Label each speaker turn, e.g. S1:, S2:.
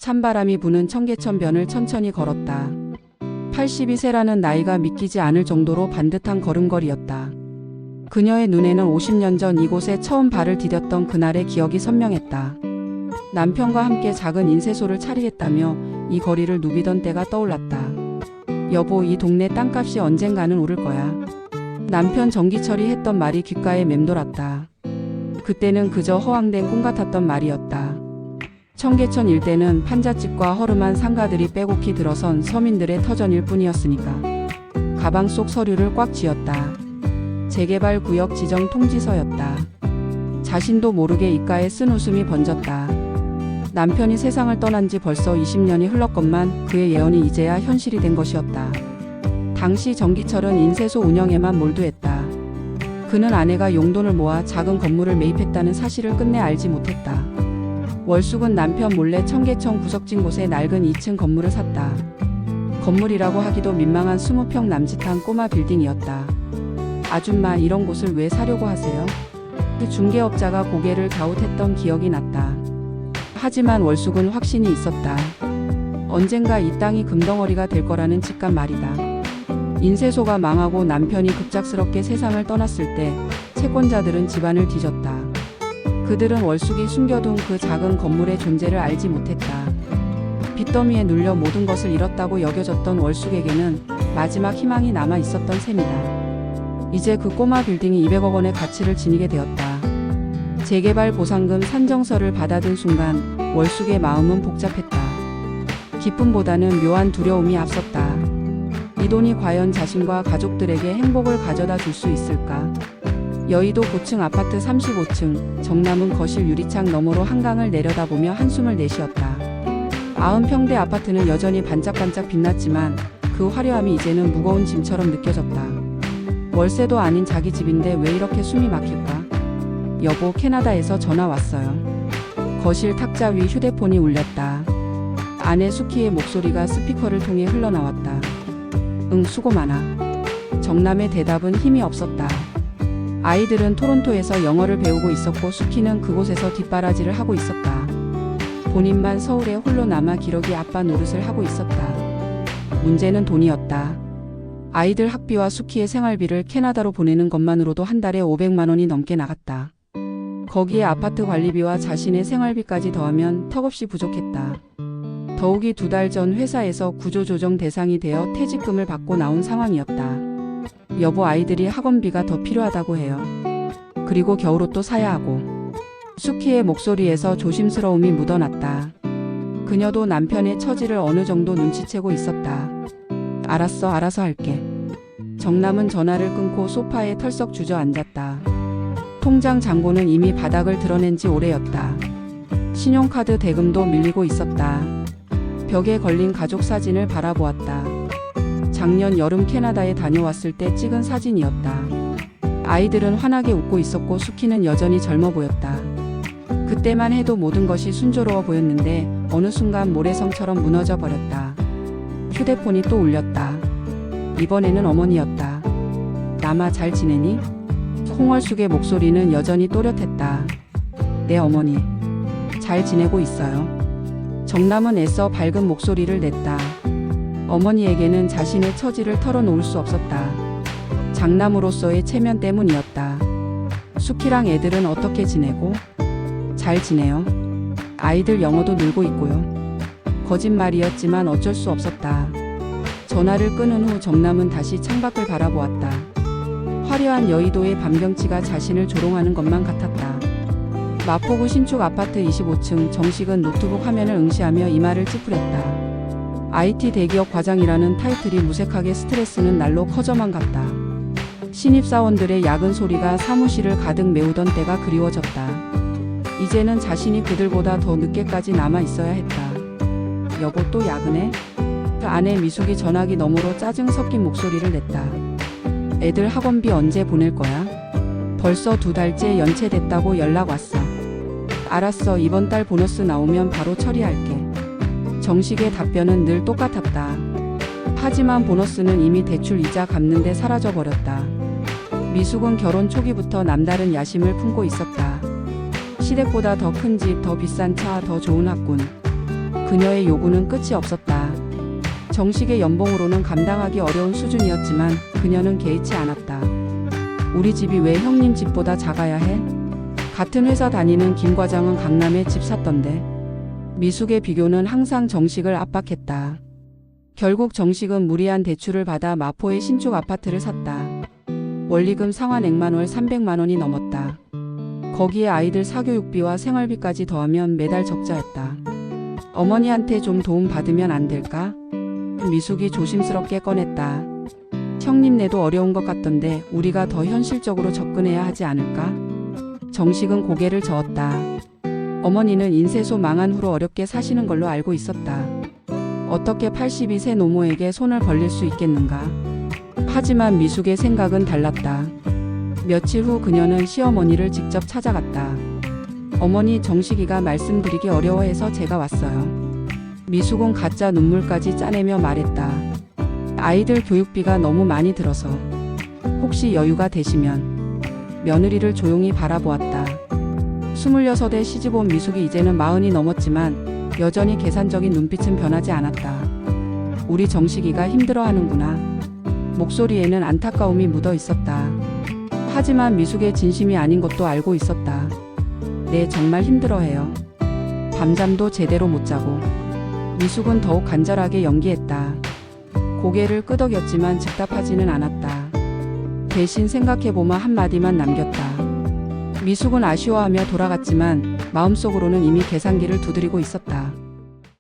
S1: 찬바람이 부는 청계천변을 천천히 걸었다. 82세라는 나이가 믿기지 않을 정도로 반듯한 걸음걸이였다. 그녀의 눈에는 50년 전 이곳에 처음 발을 디뎠던 그날의 기억이 선명했다. 남편과 함께 작은 인쇄소를 차리겠다며 이 거리를 누비던 때가 떠올랐다. 여보, 이 동네 땅값이 언젠가는 오를 거야. 남편 정기철이 했던 말이 귓가에 맴돌았다. 그때는 그저 허황된 꿈 같았던 말이었다. 청계천 일대는 판잣집과 허름한 상가들이 빼곡히 들어선 서민들의 터전일 뿐이었으니까. 가방 속 서류를 꽉 쥐었다. 재개발 구역 지정 통지서였다. 자신도 모르게 입가에 쓴 웃음이 번졌다. 남편이 세상을 떠난 지 벌써 20년이 흘렀건만 그의 예언이 이제야 현실이 된 것이었다. 당시 정기철은 인쇄소 운영에만 몰두했다. 그는 아내가 용돈을 모아 작은 건물을 매입했다는 사실을 끝내 알지 못했다. 월숙은 남편 몰래 청계천 구석진 곳에 낡은 2층 건물을 샀다. 건물이라고 하기도 민망한 20평 남짓한 꼬마 빌딩이었다. 아줌마, 이런 곳을 왜 사려고 하세요? 그 중개업자가 고개를 갸웃했던 기억이 났다. 하지만 월숙은 확신이 있었다. 언젠가 이 땅이 금덩어리가 될 거라는 직감 말이다. 인쇄소가 망하고 남편이 급작스럽게 세상을 떠났을 때 채권자들은 집안을 뒤졌다. 그들은 월숙이 숨겨둔 그 작은 건물의 존재를 알지 못했다. 빚더미에 눌려 모든 것을 잃었다고 여겨졌던 월숙에게는 마지막 희망이 남아 있었던 셈이다. 이제 그 꼬마 빌딩이 200억 원의 가치를 지니게 되었다. 재개발 보상금 산정서를 받아든 순간 월숙의 마음은 복잡했다. 기쁨보다는 묘한 두려움이 앞섰다. 이 돈이 과연 자신과 가족들에게 행복을 가져다 줄 수 있을까? 여의도 고층 아파트 35층, 정남은 거실 유리창 너머로 한강을 내려다보며 한숨을 내쉬었다. 90평대 아파트는 여전히 반짝반짝 빛났지만 그 화려함이 이제는 무거운 짐처럼 느껴졌다. 월세도 아닌 자기 집인데 왜 이렇게 숨이 막힐까? 여보, 캐나다에서 전화 왔어요. 거실 탁자 위 휴대폰이 울렸다. 아내 수키의 목소리가 스피커를 통해 흘러나왔다. 응, 수고 많아. 정남의 대답은 힘이 없었다. 아이들은 토론토에서 영어를 배우고 있었고 수키는 그곳에서 뒷바라지를 하고 있었다. 본인만 서울에 홀로 남아 기러기 아빠 노릇을 하고 있었다. 문제는 돈이었다. 아이들 학비와 수키의 생활비를 캐나다로 보내는 것만으로도 한 달에 500만 원이 넘게 나갔다. 거기에 아파트 관리비와 자신의 생활비까지 더하면 턱없이 부족했다. 더욱이 2달 전 회사에서 구조조정 대상이 되어 퇴직금을 받고 나온 상황이었다. 여보, 아이들이 학원비가 더 필요하다고 해요. 그리고 겨울옷도 사야 하고. 수키의 목소리에서 조심스러움이 묻어났다. 그녀도 남편의 처지를 어느 정도 눈치채고 있었다. 알았어, 알아서 할게. 정남은 전화를 끊고 소파에 털썩 주저앉았다. 통장 잔고는 이미 바닥을 드러낸 지 오래였다. 신용카드 대금도 밀리고 있었다. 벽에 걸린 가족 사진을 바라보았다. 작년 여름 캐나다에 다녀왔을 때 찍은 사진이었다. 아이들은 환하게 웃고 있었고 수키는 여전히 젊어 보였다. 그때만 해도 모든 것이 순조로워 보였는데 어느 순간 모래성처럼 무너져 버렸다. 휴대폰이 또 울렸다. 이번에는 어머니였다. 남아, 잘 지내니? 홍월숙의 목소리는 여전히 또렷했다. 네, 어머니. 잘 지내고 있어요. 정남은 애써 밝은 목소리를 냈다. 어머니에게는 자신의 처지를 털어놓을 수 없었다. 장남으로서의 체면 때문이었다. 수키랑 애들은 어떻게 지내고? 잘 지내요. 아이들 영어도 늘고 있고요. 거짓말이었지만 어쩔 수 없었다. 전화를 끊은 후 정남은 다시 창밖을 바라보았다. 화려한 여의도의 밤경치가 자신을 조롱하는 것만 같았다. 마포구 신축 아파트 25층, 정식은 노트북 화면을 응시하며 이마를 찌푸렸다. IT 대기업 과장이라는 타이틀이 무색하게 스트레스는 날로 커져만 갔다. 신입사원들의 야근 소리가 사무실을 가득 메우던 때가 그리워졌다. 이제는 자신이 그들보다 더 늦게까지 남아 있어야 했다. 여보, 또 야근해? 그 아내 미숙이 전화기 너머로 짜증 섞인 목소리를 냈다. 애들 학원비 언제 보낼 거야? 벌써 2달째 연체됐다고 연락 왔어. 알았어, 이번 달 보너스 나오면 바로 처리할게. 정식의 답변은 늘 똑같았다. 하지만 보너스는 이미 대출 이자 갚는데 사라져버렸다. 미숙은 결혼 초기부터 남다른 야심을 품고 있었다. 시댁보다 더 큰 집, 더 비싼 차, 더 좋은 학군. 그녀의 요구는 끝이 없었다. 정식의 연봉으로는 감당하기 어려운 수준이었지만 그녀는 개의치 않았다. 우리 집이 왜 형님 집보다 작아야 해? 같은 회사 다니는 김 과장은 강남에 집 샀던데. 미숙의 비교는 항상 정식을 압박했다. 결국 정식은 무리한 대출을 받아 마포의 신축 아파트를 샀다. 원리금 상환액만 월 300만 원이 넘었다. 거기에 아이들 사교육비와 생활비까지 더하면 매달 적자였다. 어머니한테 좀 도움 받으면 안 될까? 미숙이 조심스럽게 꺼냈다. 형님네도 어려운 것 같던데 우리가 더 현실적으로 접근해야 하지 않을까? 정식은 고개를 저었다. 어머니는 인쇄소 망한 후로 어렵게 사시는 걸로 알고 있었다. 어떻게 82세 노모에게 손을 벌릴 수 있겠는가? 하지만 미숙의 생각은 달랐다. 며칠 후 그녀는 시어머니를 직접 찾아갔다. 어머니, 정식이가 말씀드리기 어려워해서 제가 왔어요. 미숙은 가짜 눈물까지 짜내며 말했다. 아이들 교육비가 너무 많이 들어서 혹시 여유가 되시면. 며느리를 조용히 바라보았다. 26에 시집온 미숙이 이제는 40이 넘었지만 여전히 계산적인 눈빛은 변하지 않았다. 우리 정식이가 힘들어하는구나. 목소리에는 안타까움이 묻어 있었다. 하지만 미숙의 진심이 아닌 것도 알고 있었다. 네, 정말 힘들어해요. 밤잠도 제대로 못 자고. 미숙은 더욱 간절하게 연기했다. 고개를 끄덕였지만 즉답하지는 않았다. 대신 생각해보마 한마디만 남겼다. 미숙은 아쉬워하며 돌아갔지만 마음속으로는 이미 계산기를 두드리고 있었다.